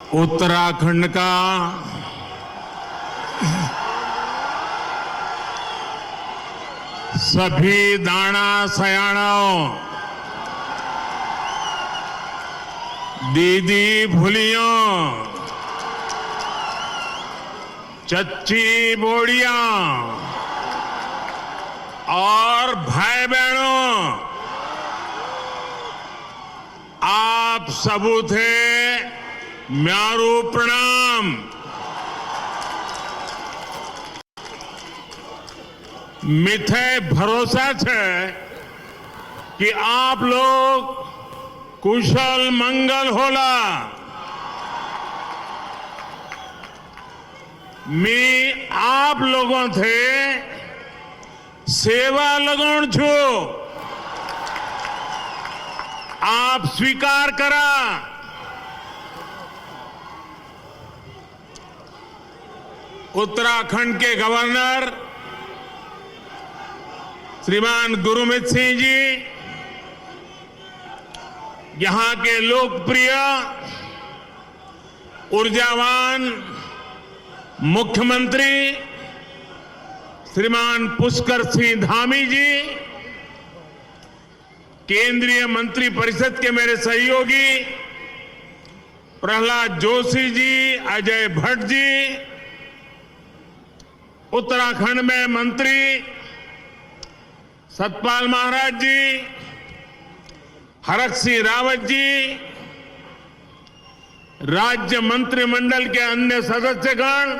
उत्तराखंड का सभी दाना सयाणों, दीदी भुलियों, चच्ची बोड़ियां और भाई बहनों, आप सबू थे म्यारू प्रणाम। मिथे भरोसा है कि आप लोग कुशल मंगल होला। मैं आप लोगों थे सेवा लगन छू, आप स्वीकार करा। उत्तराखंड के गवर्नर श्रीमान गुरमीत सिंह जी, यहां के लोकप्रिय ऊर्जावान मुख्यमंत्री श्रीमान पुष्कर सिंह धामी जी, केंद्रीय मंत्री परिषद के मेरे सहयोगी प्रहलाद जोशी जी, अजय भट्ट जी, उत्तराखंड में मंत्री सतपाल महाराज जी, हरक सिंह रावत जी, राज्य मंत्रिमंडल के अन्य सदस्यगण,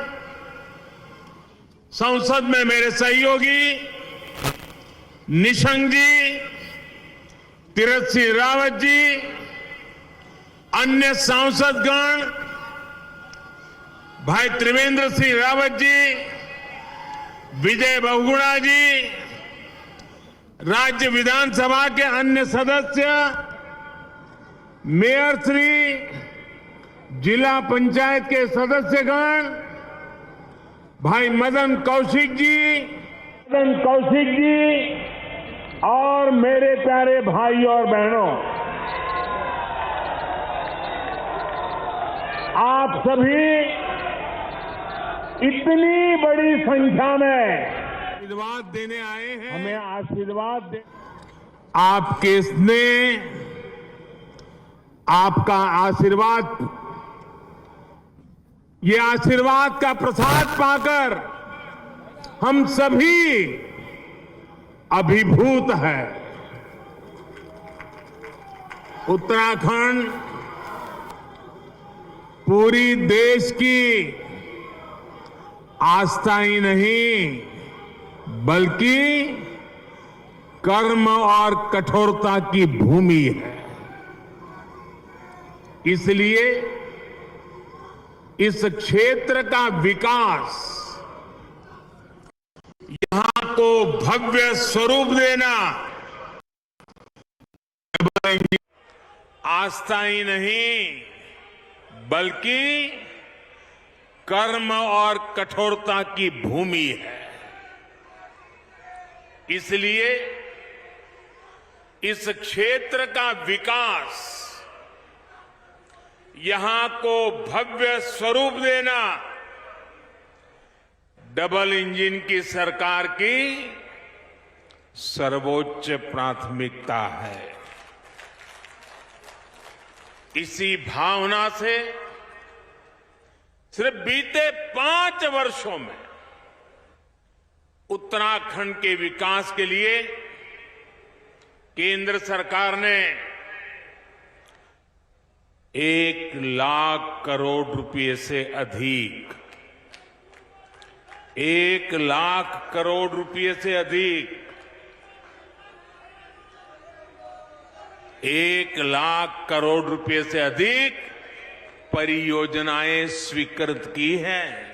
संसद में मेरे सहयोगी निशंक जी, तीरथ सिंह रावत जी, अन्य सांसदगण, भाई त्रिवेंद्र सिंह रावत जी, विजय बहुगुणा जी, राज्य विधानसभा के अन्य सदस्य, मेयर श्री, जिला पंचायत के सदस्यगण, भाई मदन कौशिक जी और मेरे प्यारे भाई और बहनों, आप सभी इतनी बड़ी संख्या में आशीर्वाद देने आए हैं, हमें आशीर्वाद दे। आपके स्नेह, आपका आशीर्वाद, ये आशीर्वाद का प्रसाद पाकर हम सभी अभिभूत है। उत्तराखंड पूरी देश की आस्था ही नहीं, बल्कि कर्म और कठोरता की भूमि है। इसलिए इस क्षेत्र का विकास, यहां को भव्य स्वरूप देना आस्था ही नहीं, बल्कि कर्म और कठोरता की भूमि है। इसलिए इस क्षेत्र का विकास, यहां को भव्य स्वरूप देना डबल इंजन की सरकार की सर्वोच्च प्राथमिकता है। इसी भावना से सिर्फ बीते 5 वर्षों में उत्तराखंड के विकास के लिए केंद्र सरकार ने 1,00,000 करोड़ रुपए से अधिक, 1,00,000 करोड़ रुपए से अधिक, 1,00,000 करोड़ रुपए से अधिक परियोजनाएं स्वीकृत की हैं।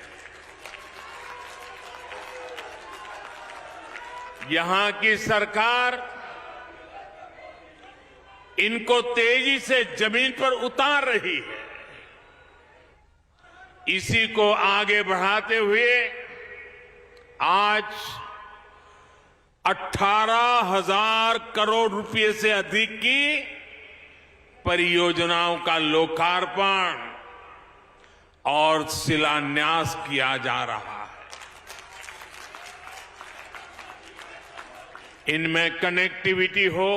यहां की सरकार इनको तेजी से जमीन पर उतार रही है। इसी को आगे बढ़ाते हुए आज 18,000 करोड़ रुपए से अधिक की परियोजनाओं का लोकार्पण और शिलान्यास किया जा रहा है। इनमें कनेक्टिविटी हो,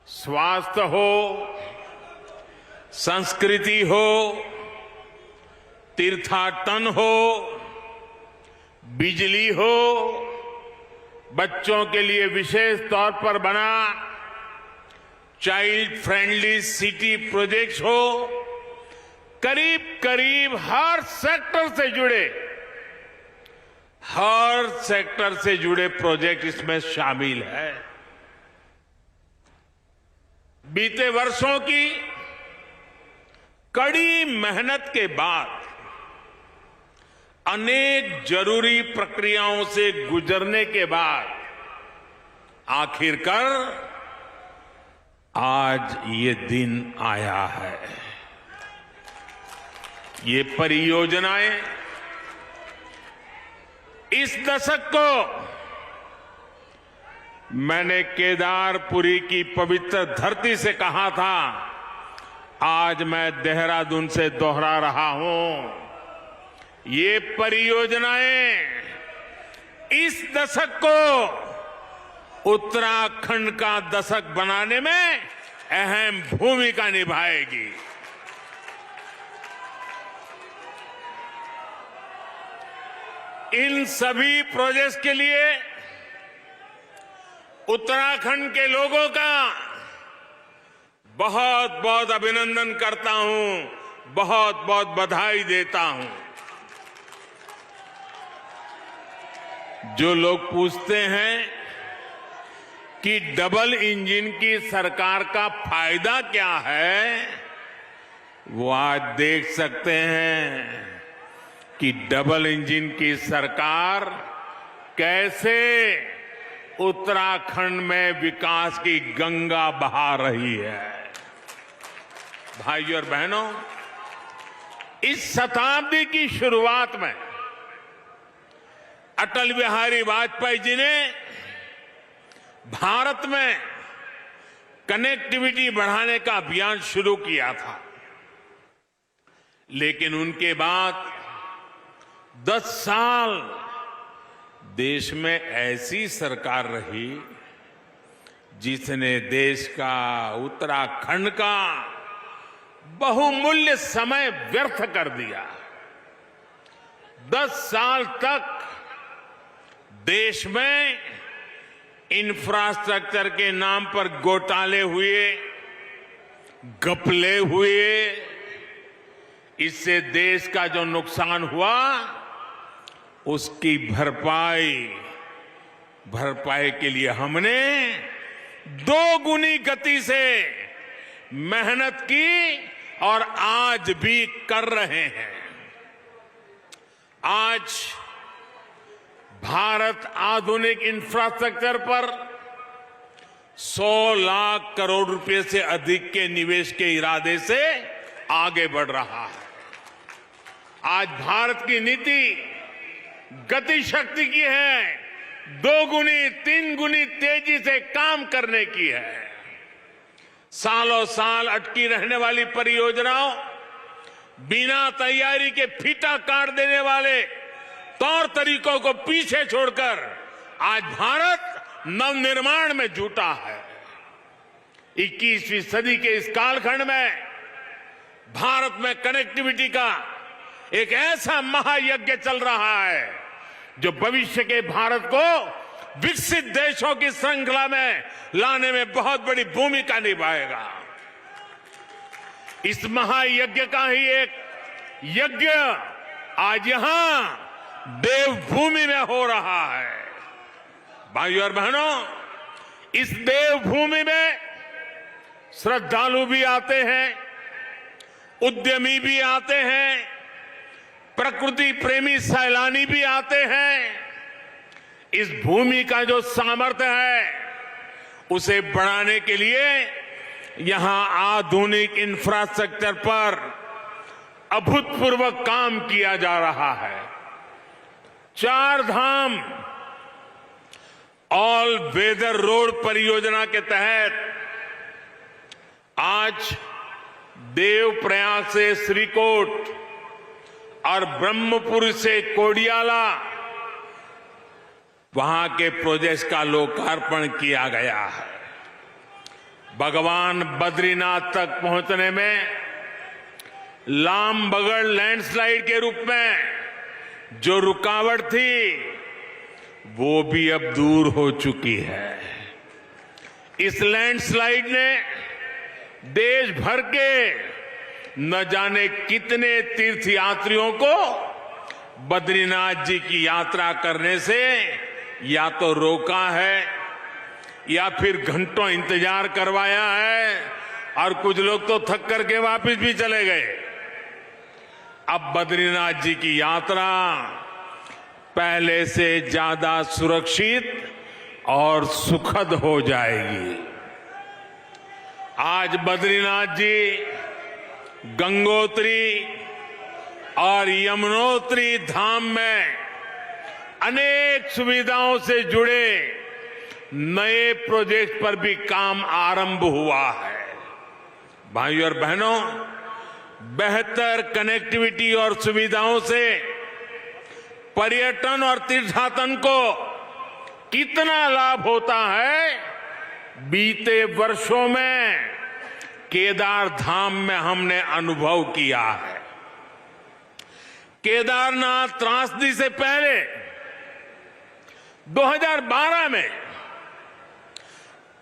स्वास्थ्य हो, संस्कृति हो, तीर्थाटन हो, बिजली हो, बच्चों के लिए विशेष तौर पर बना चाइल्ड फ्रेंडली सिटी प्रोजेक्ट्स हो, करीब करीब हर सेक्टर से जुड़े प्रोजेक्ट इसमें शामिल है। बीते वर्षों की कड़ी मेहनत के बाद अनेक जरूरी प्रक्रियाओं से गुजरने के बाद आखिरकार आज ये दिन आया है। ये परियोजनाएं इस दशक को मैंने केदारपुरी की पवित्र धरती से कहा था, आज मैं देहरादून से दोहरा रहा हूं। ये परियोजनाएं इस दशक को उत्तराखंड का दशक बनाने में अहम भूमिका निभाएगी। इन सभी प्रोजेक्ट्स के लिए उत्तराखंड के लोगों का बहुत बहुत अभिनंदन करता हूं, बहुत बहुत बधाई देता हूं। जो लोग पूछते हैं कि डबल इंजन की सरकार का फायदा क्या है, वो आज देख सकते हैं कि डबल इंजन की सरकार कैसे उत्तराखंड में विकास की गंगा बहा रही है। भाइयों और बहनों, इस शताब्दी की शुरुआत में अटल बिहारी वाजपेयी जी ने भारत में कनेक्टिविटी बढ़ाने का अभियान शुरू किया था, लेकिन उनके बाद 10 साल देश में ऐसी सरकार रही जिसने देश का, उत्तराखंड का बहुमूल्य समय व्यर्थ कर दिया। 10 साल तक देश में इंफ्रास्ट्रक्चर के नाम पर घोटाले हुए, घपले हुए। इससे देश का जो नुकसान हुआ उसकी भरपाई के लिए हमने 2 गुनी गति से मेहनत की और आज भी कर रहे हैं। आज भारत आधुनिक इंफ्रास्ट्रक्चर पर 100 लाख करोड़ रुपए से अधिक के निवेश के इरादे से आगे बढ़ रहा है। आज भारत की नीति गति शक्ति की है, 2 गुनी 3 गुनी तेजी से काम करने की है। सालों साल अटकी रहने वाली परियोजनाओं, बिना तैयारी के फीता काट देने वाले तौर तरीकों को पीछे छोड़कर आज भारत नवनिर्माण में जुटा है। 21वीं सदी के इस कालखंड में भारत में कनेक्टिविटी का एक ऐसा महायज्ञ चल रहा है जो भविष्य के भारत को विकसित देशों की श्रृंखला में लाने में बहुत बड़ी भूमिका निभाएगा। इस महायज्ञ का ही एक यज्ञ आज यहां देवभूमि में हो रहा है। भाइयों और बहनों, इस देवभूमि में श्रद्धालु भी आते हैं, उद्यमी भी आते हैं, प्रकृति प्रेमी सैलानी भी आते हैं। इस भूमि का जो सामर्थ्य है उसे बढ़ाने के लिए यहां आधुनिक इंफ्रास्ट्रक्चर पर अभूतपूर्व काम किया जा रहा है। 4 धाम ऑल वेदर रोड परियोजना के तहत आज देवप्रयाग से श्रीकोट और ब्रह्मपुर से कोडियाला, वहां के प्रोजेक्ट्स का लोकार्पण किया गया है। भगवान बद्रीनाथ तक पहुंचने में लामबगड़ लैंडस्लाइड के रूप में जो रुकावट थी, वो भी अब दूर हो चुकी है। इस लैंडस्लाइड ने देश भर के न जाने कितने तीर्थयात्रियों को बद्रीनाथ जी की यात्रा करने से या तो रोका है या फिर घंटों इंतजार करवाया है, और कुछ लोग तो थक करके वापस भी चले गए। अब बद्रीनाथ जी की यात्रा पहले से ज्यादा सुरक्षित और सुखद हो जाएगी। आज बद्रीनाथ जी गंगोत्री और यमुनोत्री धाम में अनेक सुविधाओं से जुड़े नए प्रोजेक्ट पर भी काम आरंभ हुआ है। भाइयों और बहनों, बेहतर कनेक्टिविटी और सुविधाओं से पर्यटन और तीर्थाटन को कितना लाभ होता है, बीते वर्षों में केदार धाम में हमने अनुभव किया है। केदारनाथ त्रासदी से पहले 2012 में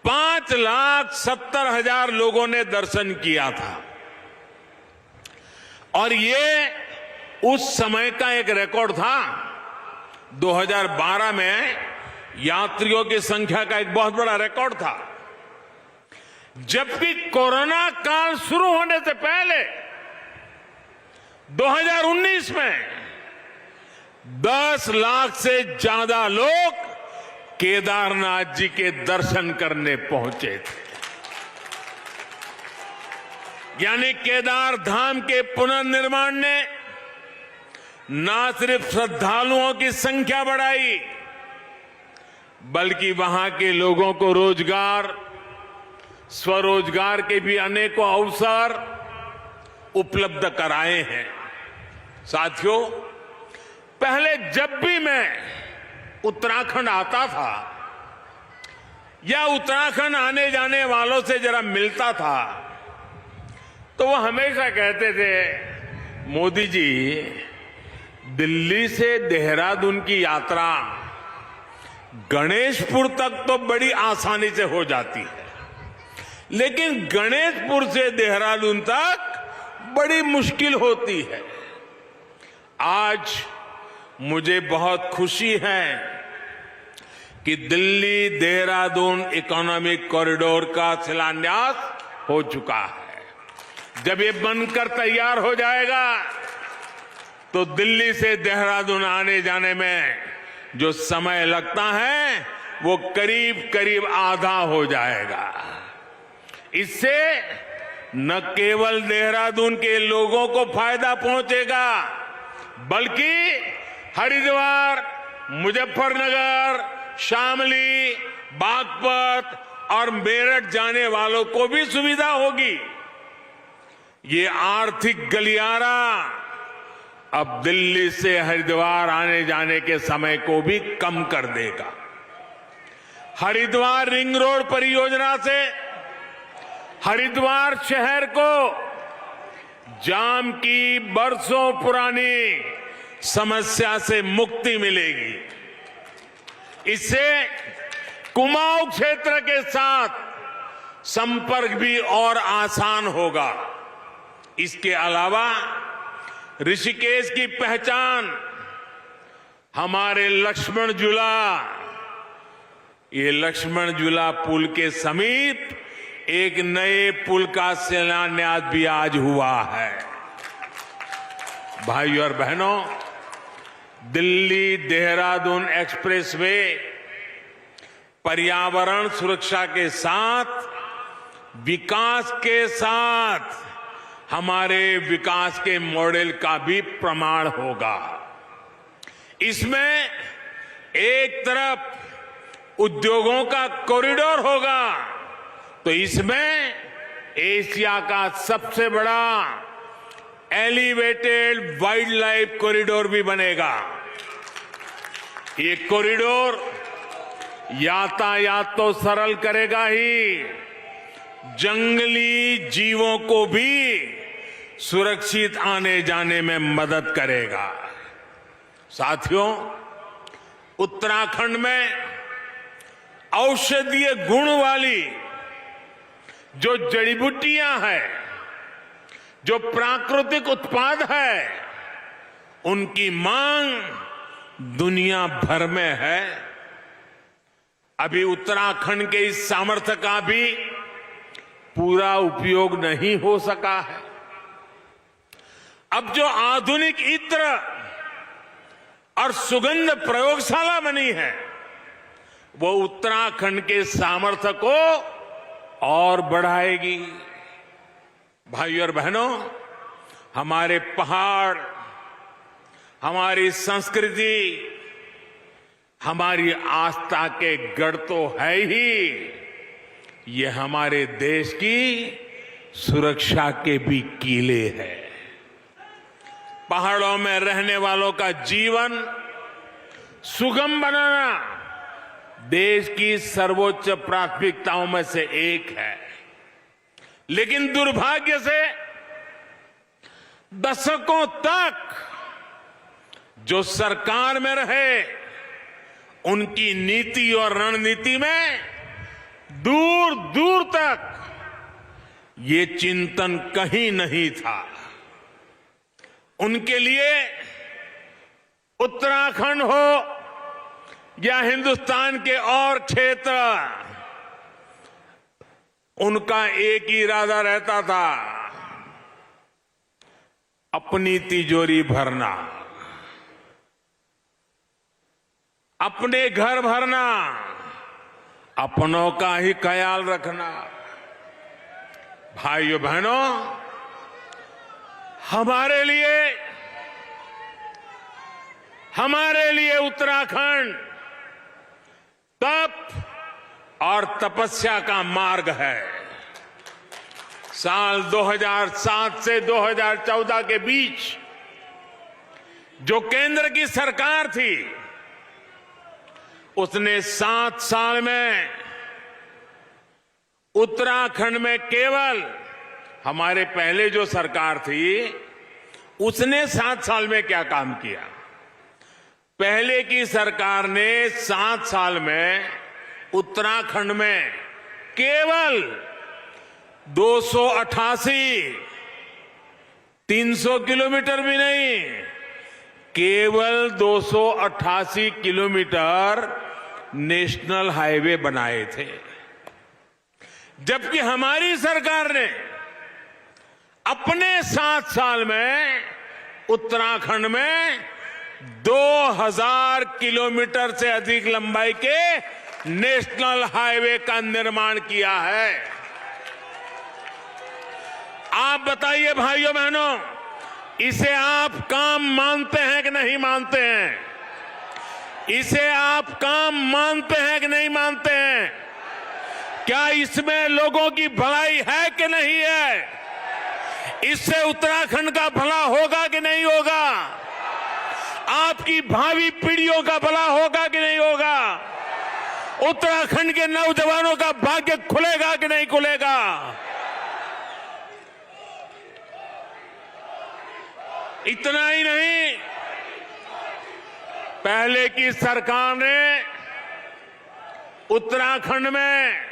5,70,000 लोगों ने दर्शन किया था, और ये उस समय का एक रिकॉर्ड था। 2012 में यात्रियों की संख्या का एक बहुत बड़ा रिकॉर्ड था, जबकि कोरोना काल शुरू होने से पहले 2019 में 10 लाख से ज्यादा लोग केदारनाथ जी के दर्शन करने पहुंचे थे। यानी केदार धाम के पुनर्निर्माण ने न सिर्फ श्रद्धालुओं की संख्या बढ़ाई, बल्कि वहां के लोगों को रोजगार, स्वरोजगार के भी अनेकों अवसर उपलब्ध कराए हैं। साथियों, पहले जब भी मैं उत्तराखंड आता था या उत्तराखंड आने जाने वालों से जरा मिलता था, तो वो हमेशा कहते थे, मोदी जी, दिल्ली से देहरादून की यात्रा गणेशपुर तक तो बड़ी आसानी से हो जाती है, लेकिन गणेशपुर से देहरादून तक बड़ी मुश्किल होती है। आज मुझे बहुत खुशी है कि दिल्ली देहरादून इकोनॉमिक कॉरिडोर का शिलान्यास हो चुका है। जब ये बनकर तैयार हो जाएगा तो दिल्ली से देहरादून आने जाने में जो समय लगता है वो करीब करीब आधा हो जाएगा। इससे न केवल देहरादून के लोगों को फायदा पहुंचेगा, बल्कि हरिद्वार, मुजफ्फरनगर, शामली, बागपत और मेरठ जाने वालों को भी सुविधा होगी। ये आर्थिक गलियारा अब दिल्ली से हरिद्वार आने जाने के समय को भी कम कर देगा। हरिद्वार रिंग रोड परियोजना से हरिद्वार शहर को जाम की बरसों पुरानी समस्या से मुक्ति मिलेगी। इससे कुमाऊं क्षेत्र के साथ संपर्क भी और आसान होगा। इसके अलावा ऋषिकेश की पहचान हमारे लक्ष्मण झूला, ये लक्ष्मण झूला पुल के समीप एक नए पुल का शिलान्यास भी आज हुआ है। भाइयों और बहनों, दिल्ली देहरादून एक्सप्रेसवे पर्यावरण सुरक्षा के साथ, विकास के साथ हमारे विकास के मॉडल का भी प्रमाण होगा। इसमें एक तरफ उद्योगों का कॉरिडोर होगा, तो इसमें एशिया का सबसे बड़ा एलिवेटेड वाइल्ड लाइफ कॉरिडोर भी बनेगा। ये कॉरिडोर यातायात तो सरल करेगा ही, जंगली जीवों को भी सुरक्षित आने जाने में मदद करेगा। साथियों, उत्तराखंड में औषधीय गुण वाली जो जड़ी बूटियां हैं, जो प्राकृतिक उत्पाद है, उनकी मांग दुनिया भर में है। अभी उत्तराखंड के इस सामर्थ्य का भी पूरा उपयोग नहीं हो सका है। अब जो आधुनिक इत्र और सुगंध प्रयोगशाला बनी है, वो उत्तराखंड के सामर्थ्य को और बढ़ाएगी। भाइयों और बहनों, हमारे पहाड़, हमारी संस्कृति, हमारी आस्था के गढ़ तो है ही, ये हमारे देश की सुरक्षा के भी किले हैं। पहाड़ों में रहने वालों का जीवन सुगम बनाना देश की सर्वोच्च प्राथमिकताओं में से एक है। लेकिन दुर्भाग्य से दशकों तक जो सरकार में रहे, उनकी नीति और रणनीति में दूर दूर तक ये चिंतन कहीं नहीं था। उनके लिए उत्तराखंड हो या हिंदुस्तान के और क्षेत्र, उनका एक ही इरादा रहता था, अपनी तिजोरी भरना, अपने घर भरना, अपनों का ही ख्याल रखना। भाइयों बहनों, हमारे लिए उत्तराखंड तप और तपस्या का मार्ग है। साल 2007 से 2014 के बीच जो केंद्र की सरकार थी, उसने 7 साल में उत्तराखंड में केवल, हमारे पहले जो सरकार थी उसने 7 साल में क्या काम किया? पहले की सरकार ने 7 साल में उत्तराखंड में केवल 288, 300 किलोमीटर भी नहीं, केवल 288 किलोमीटर नेशनल हाईवे बनाए थे। जबकि हमारी सरकार ने अपने 7 साल में उत्तराखंड में 2000 किलोमीटर से अधिक लंबाई के नेशनल हाईवे का निर्माण किया है। आप बताइए भाइयों बहनों, इसे आप काम मानते हैं कि नहीं मानते हैं? इसे आप काम मानते हैं कि नहीं मानते हैं? क्या इसमें लोगों की भलाई है कि नहीं है? इससे उत्तराखंड का भला होगा कि नहीं होगा? आपकी भावी पीढ़ियों का भला होगा कि नहीं होगा? उत्तराखंड के नौजवानों का भाग्य खुलेगा कि नहीं खुलेगा? इतना ही नहीं, पहले की सरकार ने उत्तराखंड में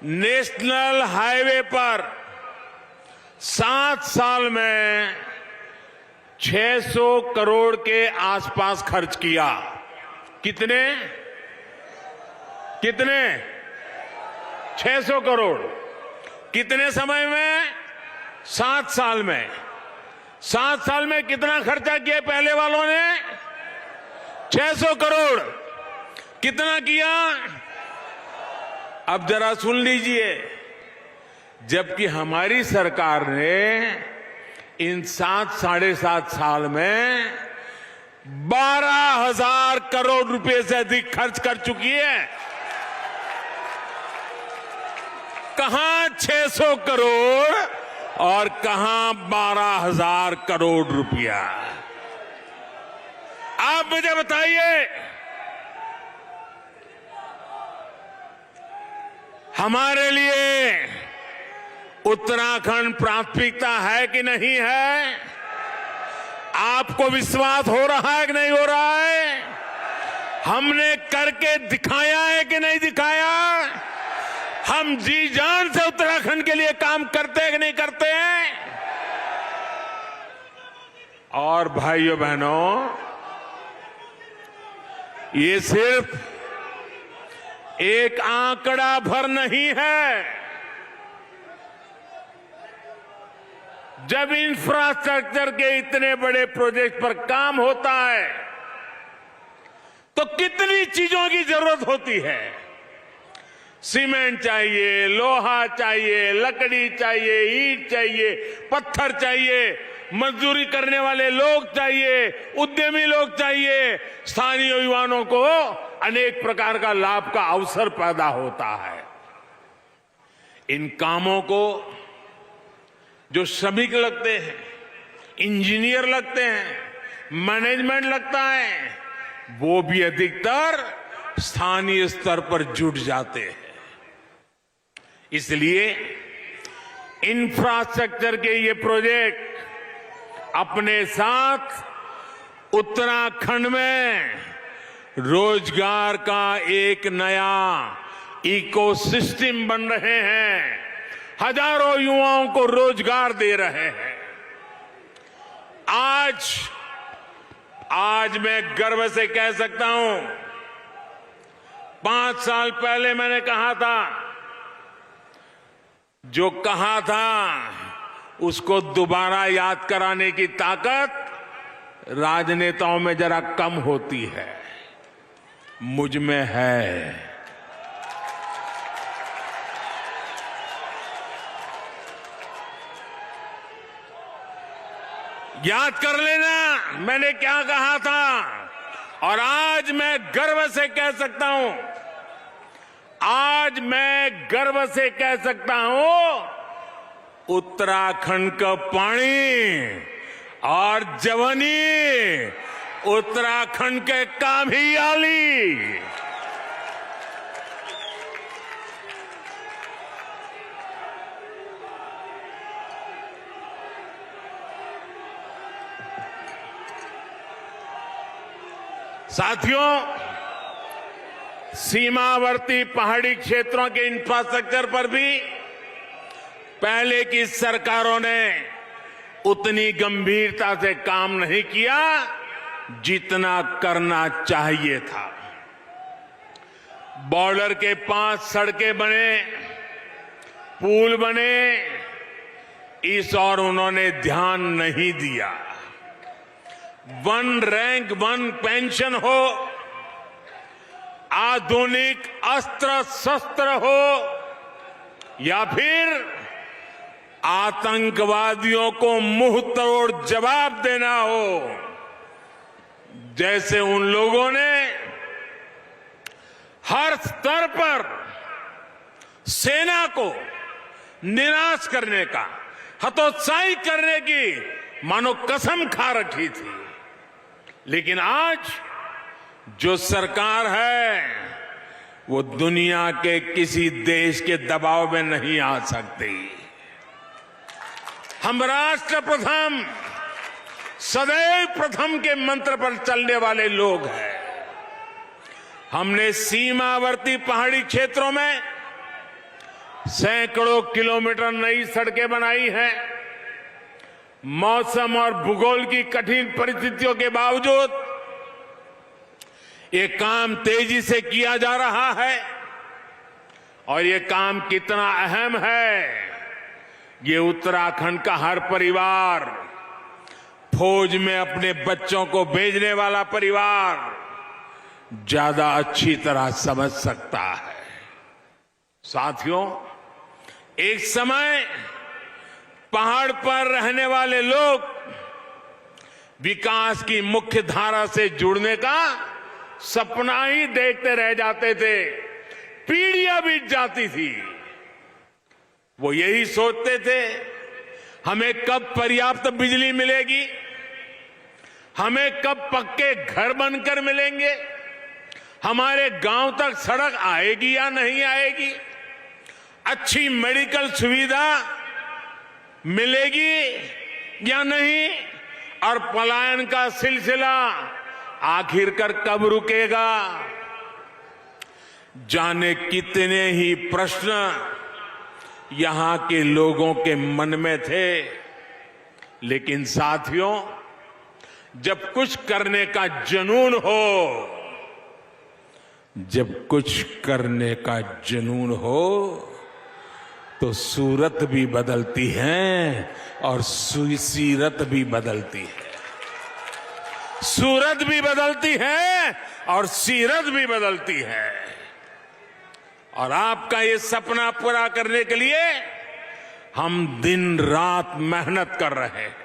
नेशनल हाईवे पर 7 साल में 600 करोड़ के आसपास खर्च किया। कितने 600 करोड़। कितने समय में? 7 साल में। 7 साल में कितना खर्चा किया पहले वालों ने? 600 करोड़। कितना किया? अब जरा सुन लीजिए, जबकि हमारी सरकार ने इन 7-7.5 साल में 12,000 करोड़ रुपए से अधिक खर्च कर चुकी है। कहां 600 करोड़ और कहां 12,000 करोड़ रुपया। आप मुझे बताइए, हमारे लिए उत्तराखंड प्राथमिकता है कि नहीं है? आपको विश्वास हो रहा है कि नहीं हो रहा है? हमने करके दिखाया है कि नहीं दिखाया? हम जी जान से उत्तराखंड के लिए काम करते हैं कि नहीं करते हैं? और भाइयों बहनों, ये सिर्फ एक आंकड़ा भर नहीं है। जब इंफ्रास्ट्रक्चर के इतने बड़े प्रोजेक्ट पर काम होता है तो कितनी चीजों की जरूरत होती है। सीमेंट चाहिए, लोहा चाहिए, लकड़ी चाहिए, ईंट चाहिए, पत्थर चाहिए, मजदूरी करने वाले लोग चाहिए, उद्यमी लोग चाहिए, स्थानीय युवाओं को अनेक प्रकार का लाभ का अवसर पैदा होता है। इन कामों को जो श्रमिक लगते हैं, इंजीनियर लगते हैं, मैनेजमेंट लगता है, वो भी अधिकतर स्थानीय स्तर पर जुट जाते हैं। इसलिए इंफ्रास्ट्रक्चर के ये प्रोजेक्ट अपने साथ उत्तराखंड में रोजगार का एक नया इकोसिस्टम बन रहे हैं, हजारों युवाओं को रोजगार दे रहे हैं। आज मैं गर्व से कह सकता हूं, 5 साल पहले मैंने कहा था, जो कहा था उसको दोबारा याद कराने की ताकत राजनेताओं में जरा कम होती है, मुझ में है। याद कर लेना मैंने क्या कहा था। और आज मैं गर्व से कह सकता हूं, उत्तराखंड का पानी और जवानी उत्तराखंड के काम ही आली। साथियों, सीमावर्ती पहाड़ी क्षेत्रों के इंफ्रास्ट्रक्चर पर भी पहले की सरकारों ने उतनी गंभीरता से काम नहीं किया जितना करना चाहिए था। बॉर्डर के पास सड़कें बने, पुल बने, इस और उन्होंने ध्यान नहीं दिया। वन रैंक वन पेंशन हो, आधुनिक अस्त्र शस्त्र हो, या फिर आतंकवादियों को मुंह तोड़ जवाब देना हो, जैसे उन लोगों ने हर स्तर पर सेना को निराश करने का, हतोत्साही करने की मानो कसम खा रखी थी। लेकिन आज जो सरकार है वो दुनिया के किसी देश के दबाव में नहीं आ सकती। हम राष्ट्र प्रथम, सदैव प्रथम के मंत्र पर चलने वाले लोग हैं। हमने सीमावर्ती पहाड़ी क्षेत्रों में सैकड़ों किलोमीटर नई सड़कें बनाई हैं। मौसम और भूगोल की कठिन परिस्थितियों के बावजूद ये काम तेजी से किया जा रहा है। और ये काम कितना अहम है, ये उत्तराखंड का हर परिवार, फौज में अपने बच्चों को भेजने वाला परिवार ज्यादा अच्छी तरह समझ सकता है। साथियों, एक समय पहाड़ पर रहने वाले लोग विकास की मुख्य धारा से जुड़ने का सपना ही देखते रह जाते थे। पीढ़ियां बीत जाती थी, वो यही सोचते थे हमें कब पर्याप्त बिजली मिलेगी, हमें कब पक्के घर बनकर मिलेंगे, हमारे गांव तक सड़क आएगी या नहीं आएगी, अच्छी मेडिकल सुविधा मिलेगी या नहीं, और पलायन का सिलसिला आखिरकार कब रुकेगा। जाने कितने ही प्रश्न यहां के लोगों के मन में थे। लेकिन साथियों, जब कुछ करने का जुनून हो, जब कुछ करने का जुनून हो तो सूरत भी बदलती है और सीरत भी बदलती है। सूरत भी बदलती है और सीरत भी बदलती है। और आपका ये सपना पूरा करने के लिए हम दिन रात मेहनत कर रहे हैं।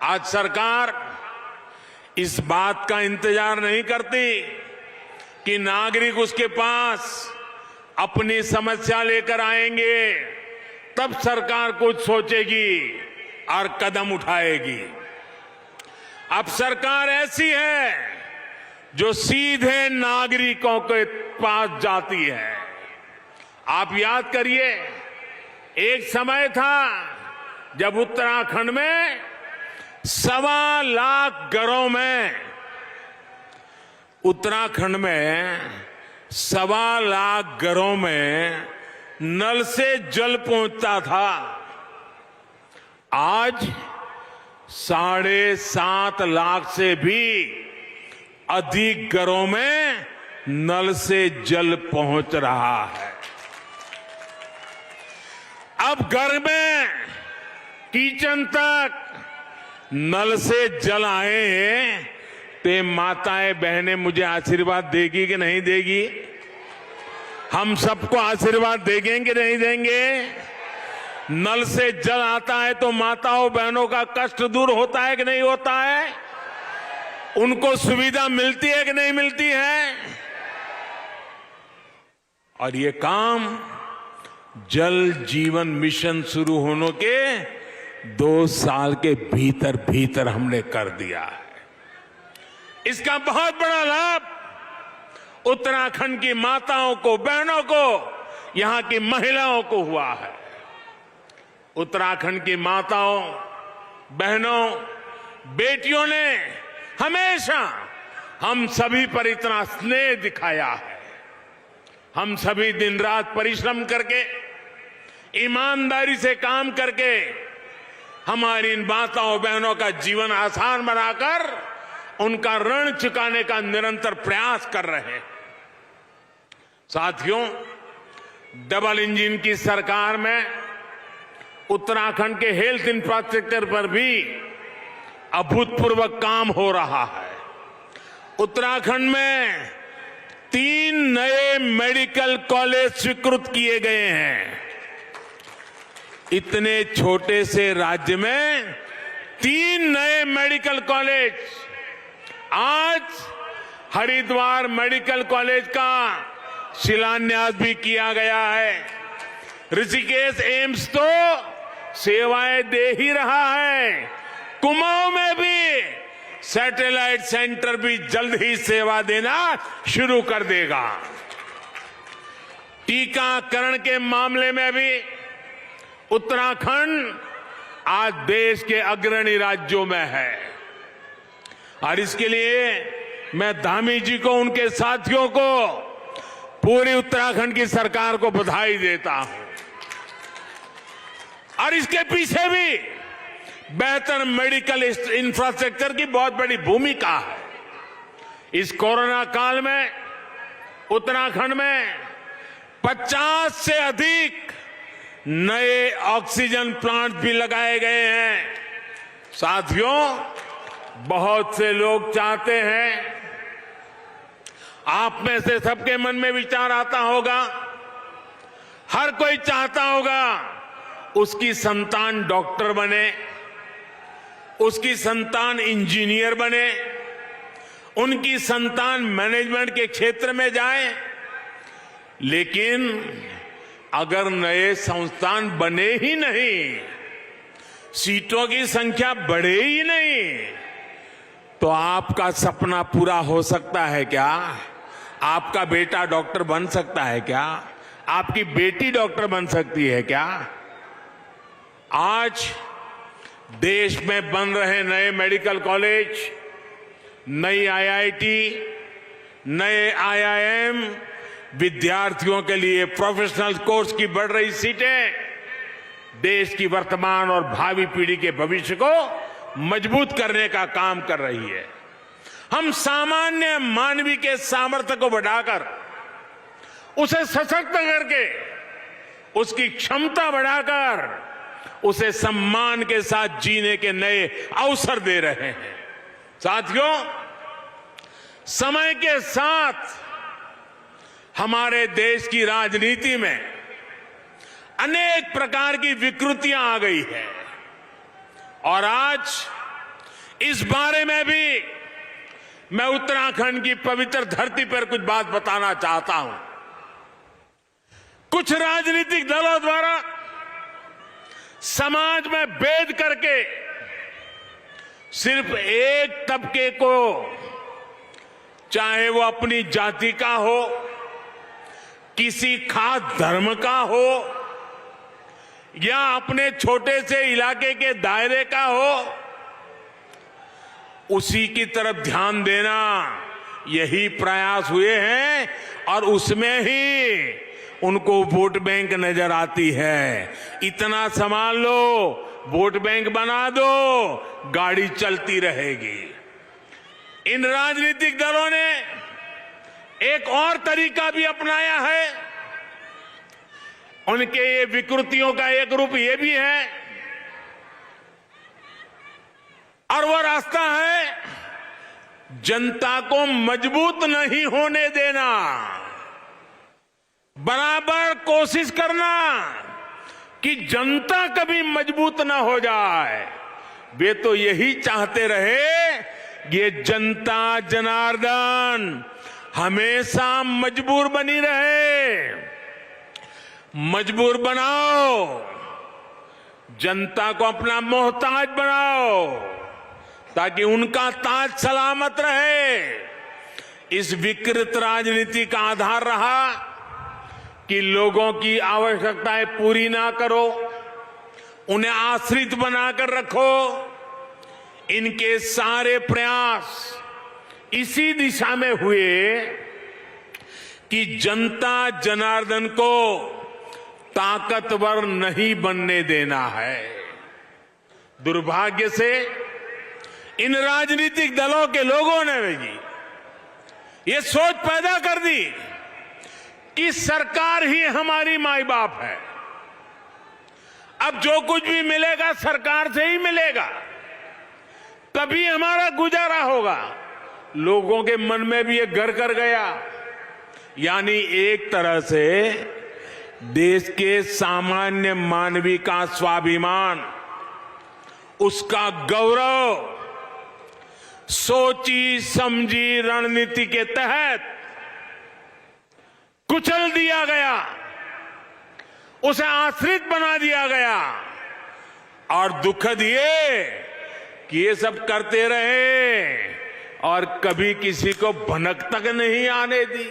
आज सरकार इस बात का इंतजार नहीं करती कि नागरिक उसके पास अपनी समस्या लेकर आएंगे, तब सरकार कुछ सोचेगी और कदम उठाएगी। अब सरकार ऐसी है जो सीधे नागरिकों के पास जाती है। आप याद करिए, एक समय था जब उत्तराखंड में 1.25 लाख घरों में, उत्तराखंड में 1.25 लाख घरों में नल से जल पहुंचता था। आज 7.5 लाख से भी अधिक घरों में नल से जल पहुंच रहा है। अब घर में किचन तक नल से जल आए हैं, तो माताएं बहनें मुझे आशीर्वाद देगी कि नहीं देगी? हम सबको आशीर्वाद देंगे कि नहीं देंगे? नल से जल आता है तो माताओं बहनों का कष्ट दूर होता है कि नहीं होता है? उनको सुविधा मिलती है कि नहीं मिलती है? और ये काम जल जीवन मिशन शुरू होने के 2 साल के भीतर भीतर हमने कर दिया है। इसका बहुत बड़ा लाभ उत्तराखंड की माताओं को, बहनों को, यहां की महिलाओं को हुआ है। उत्तराखंड की माताओं, बहनों, बेटियों ने हमेशा हम सभी पर इतना स्नेह दिखाया है। हम सभी दिन रात परिश्रम करके, ईमानदारी से काम करके हमारी इन माताओं बहनों का जीवन आसान बनाकर उनका ऋण चुकाने का निरंतर प्रयास कर रहे हैं। साथियों, डबल इंजन की सरकार में उत्तराखंड के हेल्थ इंफ्रास्ट्रक्चर पर भी अभूतपूर्व काम हो रहा है। उत्तराखंड में 3 नए मेडिकल कॉलेज स्वीकृत किए गए हैं। इतने छोटे से राज्य में 3 नए मेडिकल कॉलेज। आज हरिद्वार मेडिकल कॉलेज का शिलान्यास भी किया गया है। ऋषिकेश एम्स तो सेवाएं दे ही रहा है। कुमाऊं में भी सैटेलाइट सेंटर भी जल्द ही सेवा देना शुरू कर देगा। टीकाकरण के मामले में भी उत्तराखंड आज देश के अग्रणी राज्यों में है। और इसके लिए मैं धामी जी को, उनके साथियों को, पूरी उत्तराखंड की सरकार को बधाई देता हूं। और इसके पीछे भी बेहतर मेडिकल इंफ्रास्ट्रक्चर की बहुत बड़ी भूमिका है। इस कोरोना काल में उत्तराखंड में 50 से अधिक नए ऑक्सीजन प्लांट भी लगाए गए हैं। साथियों, बहुत से लोग चाहते हैं, आप में से सबके मन में विचार आता होगा, हर कोई चाहता होगा उसकी संतान डॉक्टर बने, उसकी संतान इंजीनियर बने, उनकी संतान मैनेजमेंट के क्षेत्र में जाए। लेकिन अगर नए संस्थान बने ही नहीं, सीटों की संख्या बढ़े ही नहीं, तो आपका सपना पूरा हो सकता है क्या? आपका बेटा डॉक्टर बन सकता है क्या? आपकी बेटी डॉक्टर बन सकती है क्या? आज देश में बन रहे नए मेडिकल कॉलेज, नई आईआईटी, नए आईआईएम, विद्यार्थियों के लिए प्रोफेशनल कोर्स की बढ़ रही सीटें देश की वर्तमान और भावी पीढ़ी के भविष्य को मजबूत करने का काम कर रही है। हम सामान्य मानवी के सामर्थ्य को बढ़ाकर, उसे सशक्त करके, उसकी क्षमता बढ़ाकर, उसे सम्मान के साथ जीने के नए अवसर दे रहे हैं। साथियों, समय के साथ हमारे देश की राजनीति में अनेक प्रकार की विकृतियां आ गई है और आज इस बारे में भी मैं उत्तराखंड की पवित्र धरती पर कुछ बात बताना चाहता हूं। कुछ राजनीतिक दलों द्वारा समाज में भेद करके सिर्फ एक तबके को, चाहे वो अपनी जाति का हो, किसी खास धर्म का हो या अपने छोटे से इलाके के दायरे का हो, उसी की तरफ ध्यान देना, यही प्रयास हुए हैं और उसमें ही उनको वोट बैंक नजर आती है। इतना संभाल लो, वोट बैंक बना दो, गाड़ी चलती रहेगी। इन राजनीतिक दलों ने एक और तरीका भी अपनाया है। उनके ये विकृतियों का एक रूप ये भी है और वो रास्ता है जनता को मजबूत नहीं होने देना, बराबर कोशिश करना कि जनता कभी मजबूत ना हो जाए। वे तो यही चाहते रहे, ये जनता जनार्दन हमेशा मजबूर बनी रहे। मजबूर बनाओ, जनता को अपना मोहताज बनाओ ताकि उनका ताज सलामत रहे। इस विकृत राजनीति का आधार रहा कि लोगों की आवश्यकताएं पूरी ना करो, उन्हें आश्रित बनाकर रखो। इनके सारे प्रयास इसी दिशा में हुए कि जनता जनार्दन को ताकतवर नहीं बनने देना है। दुर्भाग्य से इन राजनीतिक दलों के लोगों ने भी ये सोच पैदा कर दी कि सरकार ही हमारी माई बाप है, अब जो कुछ भी मिलेगा सरकार से ही मिलेगा, तभी हमारा गुजारा होगा। लोगों के मन में भी ये घर कर गया। यानी एक तरह से देश के सामान्य मानवी का स्वाभिमान, उसका गौरव सोची समझी रणनीति के तहत कुचल दिया गया, उसे आश्रित बना दिया गया। और दुखद ये कि ये सब करते रहे और कभी किसी को भनक तक नहीं आने दी।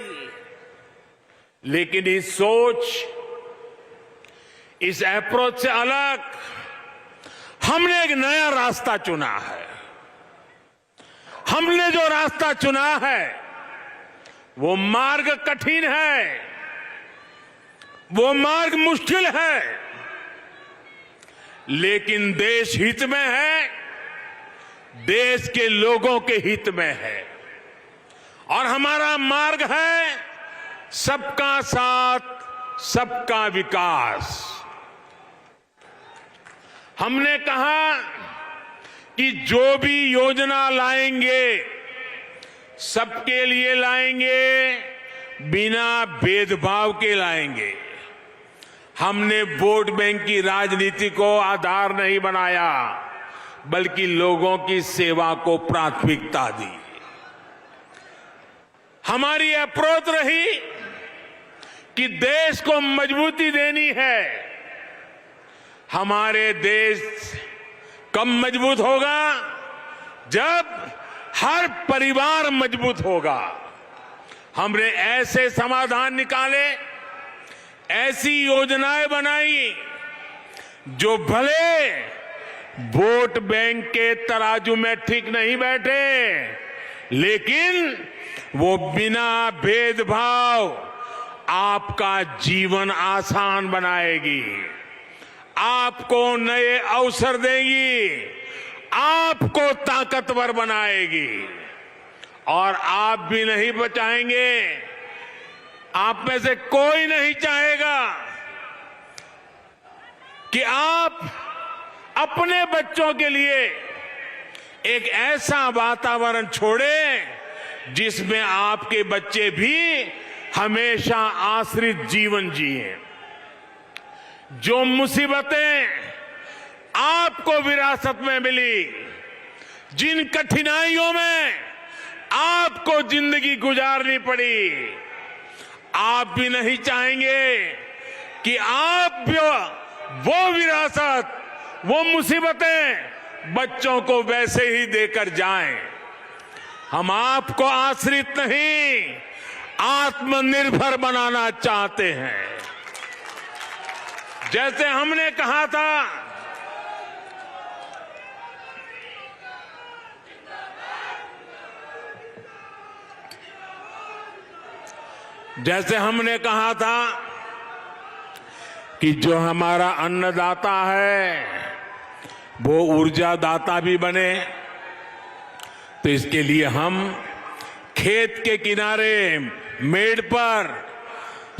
लेकिन इस सोच, इस अप्रोच से अलग हमने एक नया रास्ता चुना है। हमने जो रास्ता चुना है वो मार्ग कठिन है, वो मार्ग मुश्किल है, लेकिन देश हित में है, देश के लोगों के हित में है। और हमारा मार्ग है सबका साथ, सबका विकास। हमने कहा कि जो भी योजना लाएंगे सबके लिए लाएंगे, बिना भेदभाव के लाएंगे। हमने वोट बैंक की राजनीति को आधार नहीं बनाया, बल्कि लोगों की सेवा को प्राथमिकता दी। हमारी अप्रोच रही कि देश को मजबूती देनी है। हमारे देश कब मजबूत होगा? जब हर परिवार मजबूत होगा। हमने ऐसे समाधान निकाले, ऐसी योजनाएं बनाई जो भले वोट बैंक के तराजू में ठीक नहीं बैठे, लेकिन वो बिना भेदभाव आपका जीवन आसान बनाएगी, आपको नए अवसर देगी, आपको ताकतवर बनाएगी। और आप भी नहीं बचाएंगे, आप में से कोई नहीं चाहेगा कि आप अपने बच्चों के लिए एक ऐसा वातावरण छोड़ें जिसमें आपके बच्चे भी हमेशा आश्रित जीवन जिए। जो मुसीबतें आपको विरासत में मिली, जिन कठिनाइयों में आपको जिंदगी गुजारनी पड़ी, आप भी नहीं चाहेंगे कि आप भी वो विरासत, वो मुसीबतें बच्चों को वैसे ही देकर जाएं। हम आपको आश्रित नहीं, आत्मनिर्भर बनाना चाहते हैं। जैसे हमने कहा था, कि जो हमारा अन्नदाता है वो ऊर्जादाता भी बने, तो इसके लिए हम खेत के किनारे मेड़ पर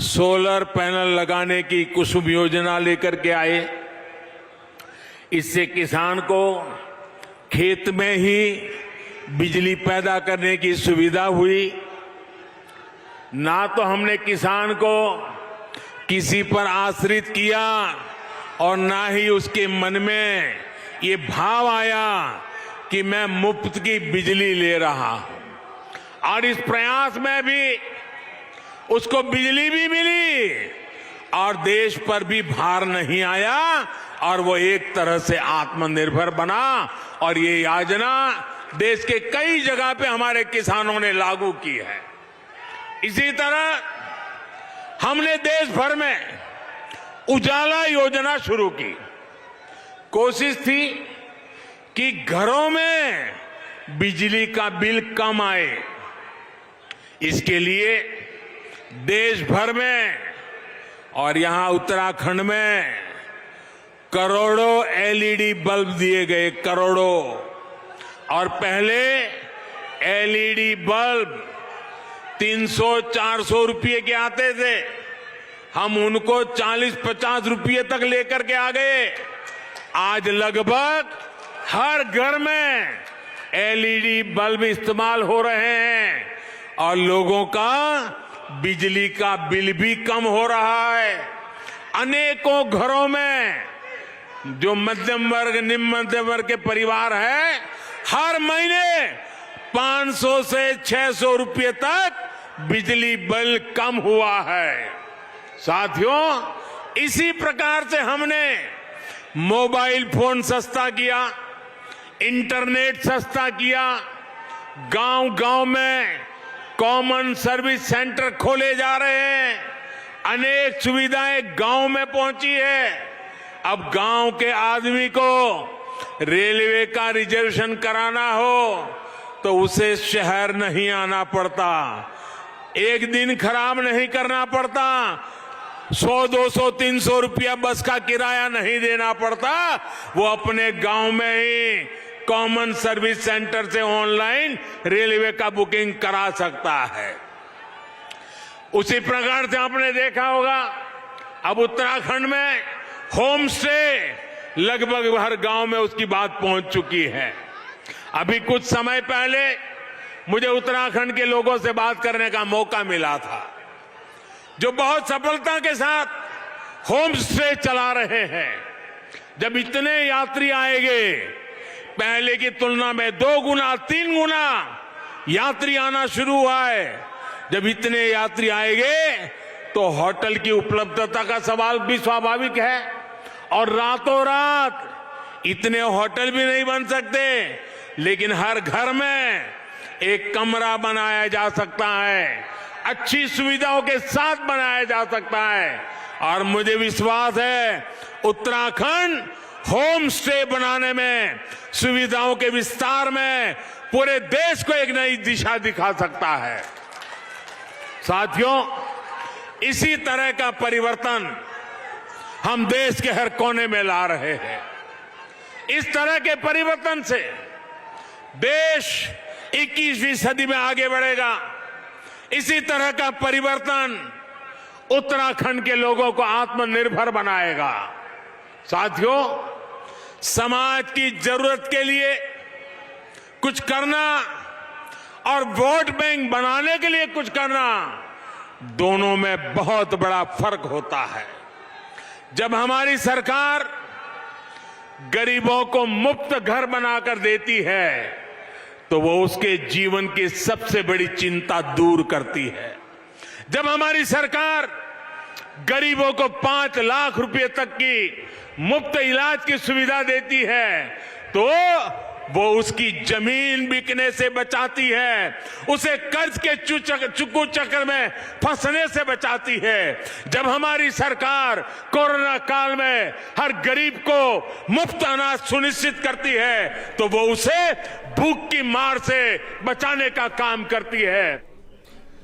सोलर पैनल लगाने की कुसुम योजना लेकर के आए। इससे किसान को खेत में ही बिजली पैदा करने की सुविधा हुई। ना तो हमने किसान को किसी पर आश्रित किया और ना ही उसके मन में ये भाव आया कि मैं मुफ्त की बिजली ले रहा हूं। और इस प्रयास में भी उसको बिजली भी मिली और देश पर भी भार नहीं आया और वो एक तरह से आत्मनिर्भर बना। और ये योजना देश के कई जगह पे हमारे किसानों ने लागू की है। इसी तरह हमने देश भर में उजाला योजना शुरू की। कोशिश थी कि घरों में बिजली का बिल कम आए। इसके लिए देश भर में और यहां उत्तराखंड में करोड़ों एलईडी बल्ब दिए गए, करोड़ों। और पहले एलईडी बल्ब 300-400 रुपये के आते थे, हम उनको 40-50 रुपये तक लेकर के आ गए। आज लगभग हर घर में एलईडी बल्ब इस्तेमाल हो रहे हैं और लोगों का बिजली का बिल भी कम हो रहा है। अनेकों घरों में जो मध्यम वर्ग, निम्न मध्यम वर्ग के परिवार है, हर महीने 500 से 600 रुपये तक बिजली बिल कम हुआ है। साथियों, इसी प्रकार से हमने मोबाइल फोन सस्ता किया, इंटरनेट सस्ता किया, गांव-गांव में कॉमन सर्विस सेंटर खोले जा रहे हैं, अनेक सुविधाएं गांव में पहुंची है। अब गांव के आदमी को रेलवे का रिजर्वेशन कराना हो तो उसे शहर नहीं आना पड़ता, एक दिन खराब नहीं करना पड़ता, 100-200-300 रुपया बस का किराया नहीं देना पड़ता। वो अपने गांव में ही कॉमन सर्विस सेंटर से ऑनलाइन रेलवे का बुकिंग करा सकता है। उसी प्रकार से आपने देखा होगा, अब उत्तराखंड में होम स्टे लगभग हर गांव में उसकी बात पहुंच चुकी है। अभी कुछ समय पहले मुझे उत्तराखंड के लोगों से बात करने का मौका मिला था, जो बहुत सफलता के साथ होम स्टे चला रहे हैं। जब इतने यात्री आएंगे, पहले की तुलना में 2 गुना 3 गुना यात्री आना शुरू हुआ है। जब इतने यात्री आएंगे तो होटल की उपलब्धता का सवाल भी स्वाभाविक है और रातों रात इतने होटल भी नहीं बन सकते, लेकिन हर घर में एक कमरा बनाया जा सकता है, अच्छी सुविधाओं के साथ बनाया जा सकता है। और मुझे विश्वास है उत्तराखंड होम स्टे बनाने में, सुविधाओं के विस्तार में पूरे देश को एक नई दिशा दिखा सकता है। साथियों, इसी तरह का परिवर्तन हम देश के हर कोने में ला रहे हैं। इस तरह के परिवर्तन से देश 21वीं सदी में आगे बढ़ेगा। इसी तरह का परिवर्तन उत्तराखंड के लोगों को आत्मनिर्भर बनाएगा। साथियों, समाज की जरूरत के लिए कुछ करना और वोट बैंक बनाने के लिए कुछ करना, दोनों में बहुत बड़ा फर्क होता है। जब हमारी सरकार गरीबों को मुफ्त घर बनाकर देती है तो वो उसके जीवन की सबसे बड़ी चिंता दूर करती है। जब हमारी सरकार गरीबों को 5 लाख रुपए तक की मुफ्त इलाज की सुविधा देती है तो वो उसकी जमीन बिकने से बचाती है, उसे कर्ज के चुकू चक्कर में फंसने से बचाती है। जब हमारी सरकार कोरोना काल में हर गरीब को मुफ्त अनाज सुनिश्चित करती है तो वो उसे भूख की मार से बचाने का काम करती है।